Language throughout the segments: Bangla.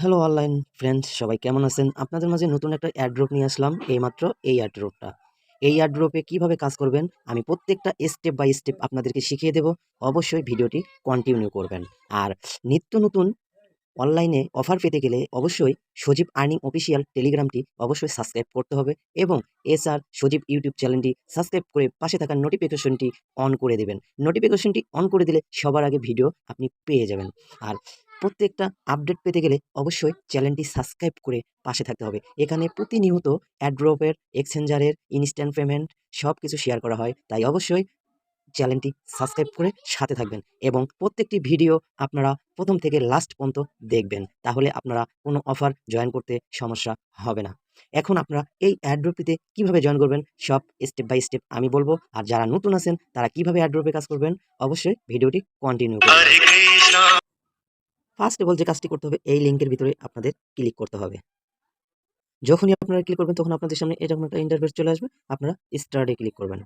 হ্যালো অনলাইন ফ্রেন্ডস, সবাই কেমন আছেন? আপনাদের মাঝে নতুন একটা অ্যাড্রপ নিয়ে আসলাম এইমাত্র। এই অ্যাড্রপটা, এই অ্যাড্রপে কিভাবে কাজ করবেন আমি প্রত্যেকটা স্টেপ বাই স্টেপ আপনাদেরকে শিখিয়ে দেব। অবশ্যই ভিডিওটি কন্টিনিউ করবেন। আর নিত্য নতুন অনলাইনে অফার পেতে গেলে অবশ্যই সজীব আর্নিং অফিসিয়াল টেলিগ্রামটি অবশ্যই সাবস্ক্রাইব করতে হবে এবং এসআর সজীব ইউটিউব চ্যানেলটি সাবস্ক্রাইব করে পাশে থাকা নোটিফিকেশনটি অন করে দেবেন। নোটিফিকেশনটি অন করে দিলে সবার আগে ভিডিও আপনি পেয়ে যাবেন। আর প্রত্যেকটা আপডেট পেতে গেলে অবশ্যই চ্যানেলটি সাবস্ক্রাইব করে পাশে থাকতে হবে। এখানে প্রতিনিয়ত অ্যাড্রপের, এক্সচেঞ্জারের, ইনস্ট্যান্ট পেমেন্ট সব কিছু শেয়ার করা হয়, তাই অবশ্যই চ্যানেলটি সাবস্ক্রাইব করে সাথে থাকবেন এবং প্রত্যেকটি ভিডিও আপনারা প্রথম থেকে লাস্ট পর্যন্ত দেখবেন। তাহলে আপনারা কোনো অফার জয়েন করতে সমস্যা হবে না। এখন আপনারা এই অ্যাড্রপটিতে কিভাবে জয়েন করবেন সব স্টেপ বাই স্টেপ আমি বলবো। আর যারা নতুন আছেন তারা কিভাবে অ্যাড্রপে কাজ করবেন অবশ্যই ভিডিওটি কন্টিনিউ করবেন। ফার্স্ট অফ অল যে কাজটি করতে হবে, এই লিঙ্কের ভিতরে আপনাদের ক্লিক করতে হবে। যখনই আপনারা ক্লিক করবেন তখন আপনাদের সামনে এরকম একটা ইন্টারফেস চলে আসবে। আপনারা স্টার্টে ক্লিক করবেন।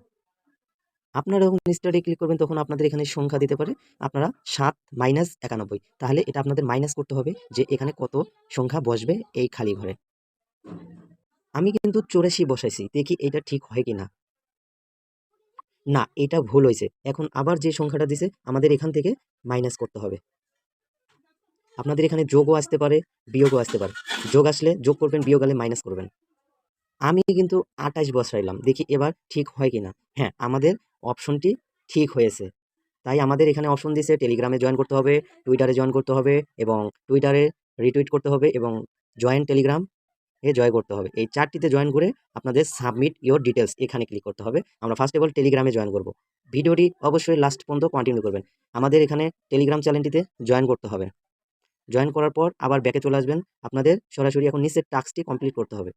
আপনারা যখন স্টার্টে ক্লিক করবেন তখন আপনাদের এখানে সংখ্যা দিতে পারে আপনারা 7-91, তাহলে এটা আপনাদের মাইনাস করতে হবে যে এখানে কত সংখ্যা বসবে এই খালি ঘরে। আমি কিন্তু 84 বসাইছি, দেখি এটা ঠিক হয় কিনা। না, এটা ভুল হয়েছে। এখন আবার যে সংখ্যাটা দিছে আমাদের এখান থেকে মাইনাস করতে হবে। আপনাদের এখানে যোগও আসতে পারে, বিয়োগও আসতে পারে। যোগ আসলে যোগ করবেন, বিয়োগ হলে মাইনাস করবেন। আমি কিন্তু 28 বসাইলাম, দেখি এবার ঠিক হয় কিনা। হ্যাঁ, আমাদের অপশনটি ঠিক হয়েছে। তাই আমাদের এখানে অপশন দিয়েছে টেলিগ্রামে জয়েন করতে হবে, টুইটারে জয়েন করতে হবে এবং টুইটারে রিটুইট করতে হবে এবং জয়েন টেলিগ্রাম জয়েন করতে হবে। এই 4টিতে জয়েন করে আপনাদের সাবমিট ইওর ডিটেলস এখানে ক্লিক করতে হবে। আমরা ফার্স্ট অফ অল টেলিগ্রামে জয়েন করব। ভিডিওটি অবশ্যই লাস্ট পর্যন্ত কন্টিনিউ করবেন। আমাদের এখানে টেলিগ্রাম চ্যানেলটিতে জয়েন করতে হবে। জয়েন করার পর আবার ব্যাকে চলে আসবেন। আপনাদের সরাসরি এখন নিচের টাস্কটি কমপ্লিট করতে হবে।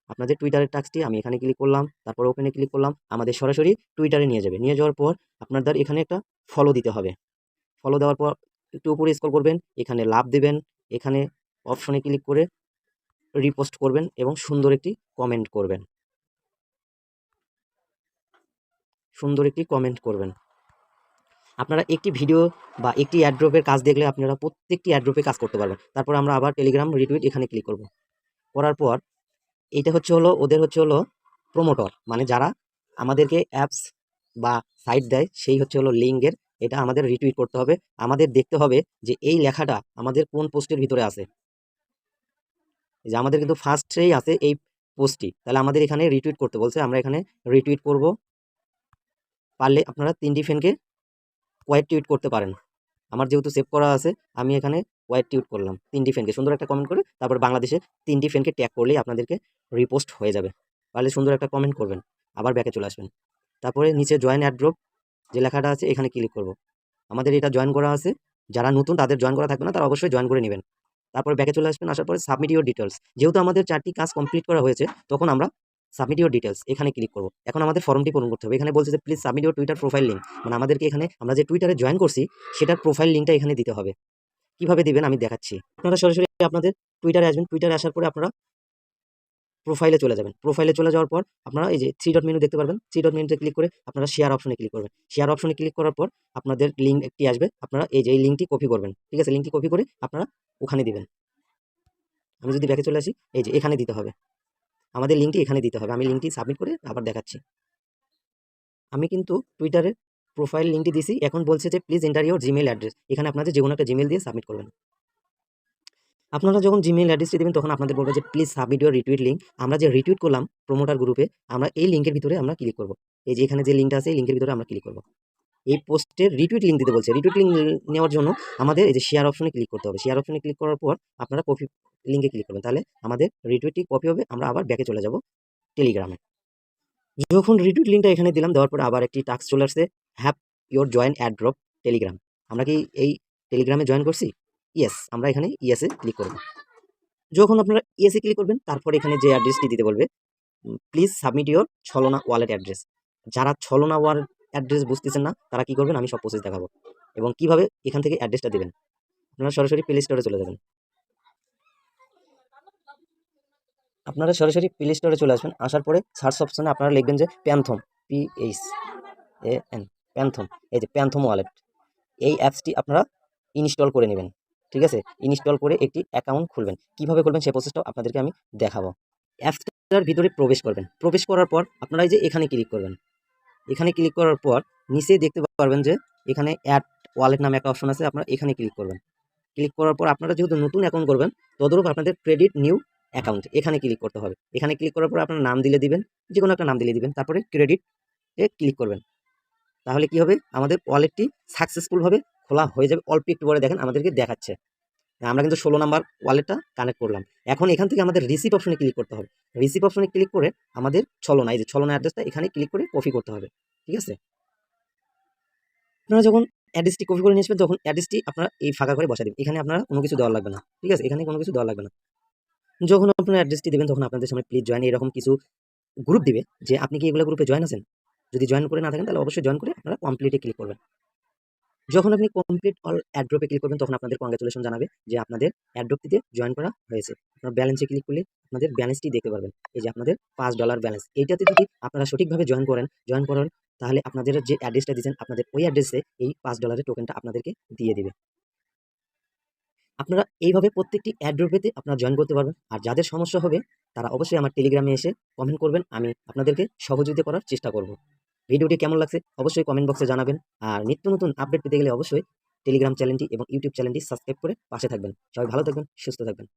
আপনাদের টুইটারের টাস্কটি আমি এখানে ক্লিক করলাম, তারপর ওপেনে ক্লিক করলাম, আমাদের সরাসরি টুইটারে নিয়ে যাবে। নিয়ে যাওয়ার পর আপনাদের এখানে একটা ফলো দিতে হবে। ফলো দেওয়ার পর একটু উপরে স্ক্রল করবেন, এখানে লাভ দেবেন, এখানে অপশনে ক্লিক করে রিপোস্ট করবেন এবং সুন্দর একটি কমেন্ট করবেন। আপনারা একটি ভিডিও বা একটি অ্যাড্রপের কাজ দেখলে আপনারা প্রত্যেকটি অ্যাড্রপে কাজ করতে পারবেন। তারপর আমরা আবার টেলিগ্রাম রিটুইট এখানে ক্লিক করব। করার পর এইটা ওদের প্রমোটর, মানে যারা আমাদেরকে অ্যাপস বা সাইট দেয়, সেই লিঙ্কের। এটা আমাদের রিটুইট করতে হবে। আমাদের দেখতে হবে যে এই লেখাটা আমাদের কোন পোস্টের ভিতরে আছে। যে আমাদের কিন্তু ফার্স্টেই আছে এই পোস্টটি, তাহলে আমাদের এখানে রিটুইট করতে বলছে, আমরা এখানে রিটুইট করব। পারলে আপনারা 3টি ফ্রেন্ডকে কোয়াইট টুইট করতে পারেন। আমার যেহেতু সেভ করা আছে আমি এখানে কোয়াইট টুইট করলাম 3টি ফ্রেন্ডকে, সুন্দর একটা কমেন্ট করে তারপর বাংলাদেশে 3টি ফ্রেন্ডকে ট্যাগ করলেই আপনাদেরকে রিপোস্ট হয়ে যাবে। পারলে সুন্দর একটা কমেন্ট করবেন, আবার ব্যাকে চলে আসবেন। তারপরে নিচে জয়েন অ্যাড্রপ যে লেখাটা আছে এখানে ক্লিক করব। আমাদের এটা জয়েন করা আছে, যারা নতুন তাদের জয়েন করা থাকবে না, তারা অবশ্যই জয়েন করে নেবেন। তারপরে ব্যাকে চলে আসবেন, আসার পরে সাবমিট ইওর ডিটেলস। যেহেতু আমাদের 4টি কাজ কমপ্লিট করা হয়েছে তখন আমরা সাবমিট ইওর ডিটেলস এখানে ক্লিক করব। এখন আমাদের ফর্মটি পূরণ করতে হবে। এখানে বলছে যে please submit your Twitter profile link, মানে আমাদেরকে এখানে আমরা যে টুইটারে জয়েন করছি সেটার প্রোফাইল লিঙ্কটা এখানে দিতে হবে। কিভাবে দিবেন আমি দেখাচ্ছি। আপনারা সরাসরি আপনাদের টুইটারে আসবেন। টুইটারে আসার পরে আপনারা প্রোফাইলে চলে যাবেন। প্রোফাইলে চলে যাওয়ার পর আপনারা এই যে 3 ডট মেনু দেখতে পারবেন। 3 ডট মেনুতে ক্লিক করে আপনারা শেয়ার অপশনে ক্লিক করবেন। শেয়ার অপশনে ক্লিক করার পর আপনাদের লিঙ্ক একটি আসবে, আপনারা এই যে এই লিঙ্কটি কপি করবেন। ঠিক আছে, লিঙ্কটি কপি করে আপনারা ওখানে দিবেন। আমি যদি ব্যাকে চলে আসি, এই যে এখানে দিতে হবে, আমাদের লিঙ্কটি এখানে দিতে হবে। আমি লিঙ্কটি সাবমিট করে আবার দেখাচ্ছি। আমি কিন্তু টুইটারে প্রোফাইল লিঙ্কটি দিছি। এখন বলছে যে please enter your Gmail address. এখানে আপনাদের যে কোনো একটা জিমেইল দিয়ে সাবমিট করবেন। আপনারা যখন জিমেইল অ্যাড্রেসটি দেবেন তখন আপনাদের বলবে যে please submit your retweet link. আমরা যে রিটুইট করলাম প্রমোটার গ্রুপে, আমরা এই লিঙ্কের ভিতরে আমরা ক্লিক করব। এই যে এখানে যে লিঙ্কটা আছে এই লিঙ্কের ভিতরে আমরা ক্লিক করব। এই পোস্টের রিটুইট লিঙ্ক দিতে বলছে। রিটুইট লিঙ্ক নেওয়ার জন্য আমাদের এই যে শেয়ার অপশনে ক্লিক করতে হবে। শেয়ার অপশনে ক্লিক করার পর আপনারা কপি লিঙ্কে ক্লিক করবেন, তাহলে আমাদের রিটুইটটি কপি হবে। আমরা আবার ব্যাকে চলে যাব টেলিগ্রামে। যখন রিটুইট লিঙ্কটা এখানে দিলাম, দেওয়ার পরে আবার একটি টাস্ক চলে আসছে, have your join airdrop Telegram. আমরা কি এই টেলিগ্রামে জয়েন করছি? ইয়েস, আমরা এখানে ইয়েসে ক্লিক করব। যখন আপনারা ইয়েসে ক্লিক করবেন তারপর এখানে যে অ্যাড্রেসটি দিতে বলবে, প্লিজ সাবমিট ইওর ছলনা ওয়ালেট অ্যাড্রেস। যারা ছলনা ওয়ালেট অ্যাড্রেস বুঝতেছেন না তারা কি করবেন আমি সব প্রসেস দেখাবো এবং কিভাবে এখান থেকে অ্যাড্রেসটা দিবেন। আপনারা সরাসরি প্লে স্টোরে চলে যাবেন। আপনারা সরাসরি প্লে স্টোরে চলে আসবেন। আসার পরে সার্চ অপশনে আপনারা লিখবেন যে প্যান্থম, PHAN, প্যান্থম। এই যে প্যান্থম ওয়ালেট, এই অ্যাপসটি আপনারা ইনস্টল করে নেবেন। ঠিক আছে, ইনস্টল করে একটি অ্যাকাউন্ট খুলবেন। কিভাবে খুলবেন সেই প্রসেসটাও আপনাদেরকে আমি দেখাবো। অ্যাপসটার ভিতরে প্রবেশ করবেন। প্রবেশ করার পর আপনারা এই যে এখানে ক্লিক করবেন। এখানে ক্লিক করার পর নিচে দেখতে পারবেন যে এখানে অ্যাড ওয়ালেট নামে একটা অপশন আছে, আপনারা এখানে ক্লিক করবেন। ক্লিক করার পর আপনারা যেহেতু নতুন অ্যাকাউন্ট করবেন, তদরূপ আপনাদের ক্রেডিট নিউ অ্যাকাউন্ট এখানে ক্লিক করতে হবে। এখানে ক্লিক করার পর আপনার নাম দিলে দিবেন, যে কোনো একটা নাম দিলে দিবেন, তারপরে ক্রেডিটে ক্লিক করবেন। তাহলে কি হবে, আমাদের ওয়ালেটটি সাকসেসফুলভাবে খোলা হয়ে যাবে। অল্প একটু পরে দেখেন আমাদেরকে দেখাচ্ছে। আমরা কিন্তু 16 নাম্বার ওয়ালেটটা কানেক্ট করলাম। এখন এখান থেকে আমাদের রিসিভ অপশনে ক্লিক করতে হবে। রিসিভ অপশনে ক্লিক করে আমাদের ছলনা, এই যে ছলনা অ্যাড্রেসটা এখানে ক্লিক করে কপি করতে হবে। ঠিক আছে, আপনারা যখন অ্যাড্রেসটি কপি করে নিয়ে আসবেন, তখন অ্যাড্রেসটি আপনারা এই ফাঁকা করে বসা দেবেন। এখানে আপনারা কোনো কিছু দেওয়া লাগবে না। ঠিক আছে, এখানে কোনো কিছু দেওয়া লাগবে না। যখন আপনার অ্যাড্রেসটি দেবেন, তখন আপনাদের সামনে প্লিজ জয়েন এরকম কিছু গ্রুপ দিবে, যে আপনি কি এগুলো গ্রুপে জয়েন আছেন। যদি জয়েন করে না থাকেন, তাহলে অবশ্যই জয়েন করে আপনারা কমপ্লিটে ক্লিক করবেন। যখন আপনি কমপ্লিট অল অ্যাড্রপে ক্লিক করবেন, তখন আপনাদের কংগ্রাচুলেশন জানাবে যে আপনাদের অ্যাড্রপটিতে জয়েন করা হয়েছে। আপনার ব্যালেন্সে ক্লিক করলে আপনাদের ব্যালেন্সটি দেখতে পারবেন। এই যে আপনাদের $5 ব্যালেন্স। এইটাতে যদি আপনারা সঠিকভাবে জয়েন করেন, তাহলে আপনাদের যে অ্যাড্রেসটা দিয়েছেন, আপনাদের ওই অ্যাড্রেসে এই $5 টোকেনটা আপনাদেরকে দিয়ে দিবে। আপনারা এইভাবে প্রত্যেকটি অ্যাড্রপেতে আপনারা জয়েন করতে পারবেন। আর যাদের সমস্যা হবে, তারা অবশ্যই আমার টেলিগ্রামে এসে কমেন্ট করবেন, আমি আপনাদেরকে সহযোগিতা করার চেষ্টা করব। ভিডিওটি কেমন লাগছে অবশ্যই কমেন্ট বক্সে জানাবেন। আর নিত্য নতুন আপডেট পেতে গেলে অবশ্যই টেলিগ্রাম চ্যানেলটি এবং ইউটিউব চ্যানেলটি সাবস্ক্রাইব করে পাশে থাকবেন। সবাই ভালো থাকবেন, সুস্থ থাকবেন।